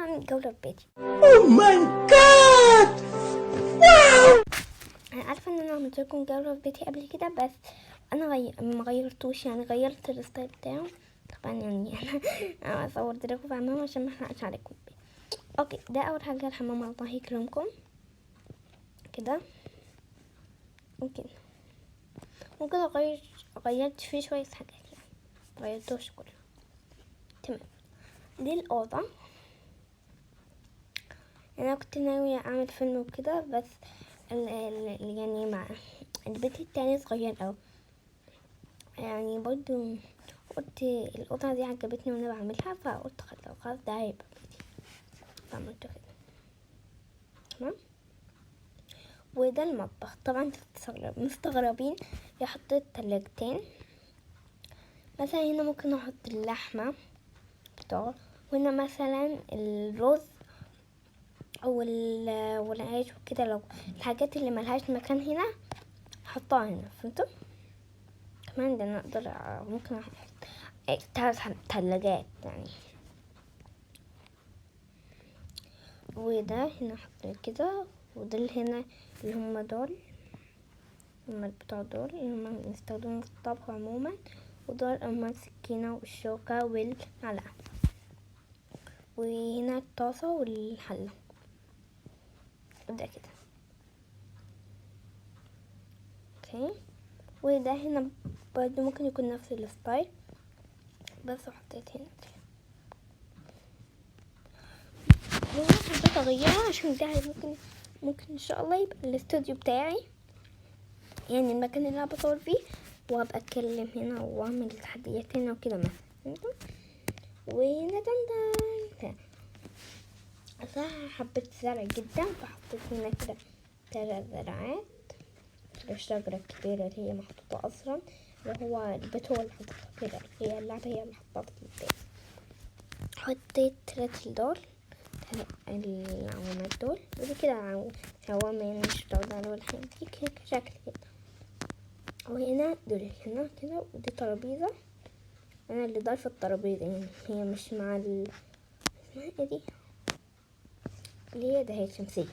هعمل جولة في بيتي. Oh my god! واو! انا عارفه ان انا عملت لكم جوله في بيتي قبل كده، بس انا ما غيرتوش، يعني غيرت الستايل بتاعه طبعا. يعني انا صورت لكم في عمام عشان ما احرقش عليكم. اوكي، ده اول حاجه الحمام، الله يكرمكم كده. ممكن غيرت فيه شويه حاجات، يعني غيرتوش كله. تمام، دي الاوضه. انا كنت ناويه اعمل فيلم وكده، بس يعني مع البيت التاني صغير اوي، يعني برضو قلت القطعة دي عجبتني وانا بعملها، فقلت خلاص ده هيبقى بيتي، فعملته كده. تمام، وده المطبخ. طبعا مستغربين ليه حطيت تلاجتين. مثلا هنا ممكن احط اللحمة بتاعه، وهنا مثلا الرز والعيش وكده. لو الحاجات اللي ملهاش مكان هنا احطها هنا، فهمتوا؟ كمان ده نقدر ممكن احط 3 تلاجات يعني. وده هنا حطيت كده، ودول هنا اللي هما دول، هما البتوع دول اللي هما بنستخدمهم في الطبخ عموما، ودول هما السكينة والشوكة والمعلقة، وهنا الطاسة والحلة. ده كده اوكي. وده هنا برضه ممكن يكون نفس الستايل، بس حطيت هنا دي. حبيت اغيرها عشان ده ممكن ان شاء الله يبقى الاستوديو بتاعي، يعني المكان اللي انا بصور فيه، وابقى اتكلم هنا واعمل تحديات هنا وكده مثلا. وهنا دندن صراحة حبيت الزرع جدا، فحطيت هنا كده 3 زرعات. الشجرة الكبيرة اللي هي محطوطة اصلا، اللي هو البيت هو اللي حطيتها كده، هي اللعبة هي اللي حطتها في البيت. حطيت 3 دول العوامات دول، ودي كده عوامة يعني مش بتوزع ولا حاجة، دي كده شكل كده. وهنا دول هنا كده، ودي ترابيزة انا اللي ضايفة الترابيزة، يعني هي مش مع اسمها ايه دي اللي هي ده، هي شمسية.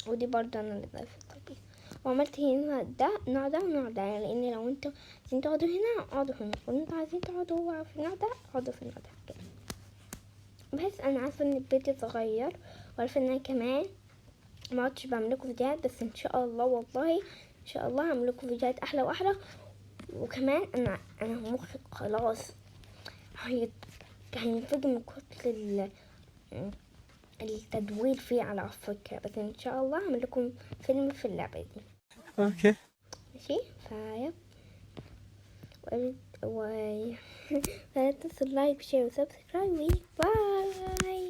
ودي برضه انا اللي ضايفة الترابيزة. وعملت هنا ده نوع ده ونوع ده، يعني لان لو انتوا عايزين تقعدوا هنا اقعدوا هنا، وانتوا عايزين تقعدوا في النوع ده اقعدوا في النوع ده كده. بس انا عارفة ان البيت صغير، وعارفة ان انا كمان ما عدتش بعمل لكم فيديوهات، بس ان شاء الله والله ان شاء الله هعمل لكم فيديوهات احلى واحلى. وكمان انا مخي خلاص هينفجر من كتر التدوير فيه على فكرة. بس ان شاء الله هعمل لكم فيلم في اللعبة دي. اوكي ماشي، فيب و لا تنسوا اللايك وشير وسبسكرايب. باي.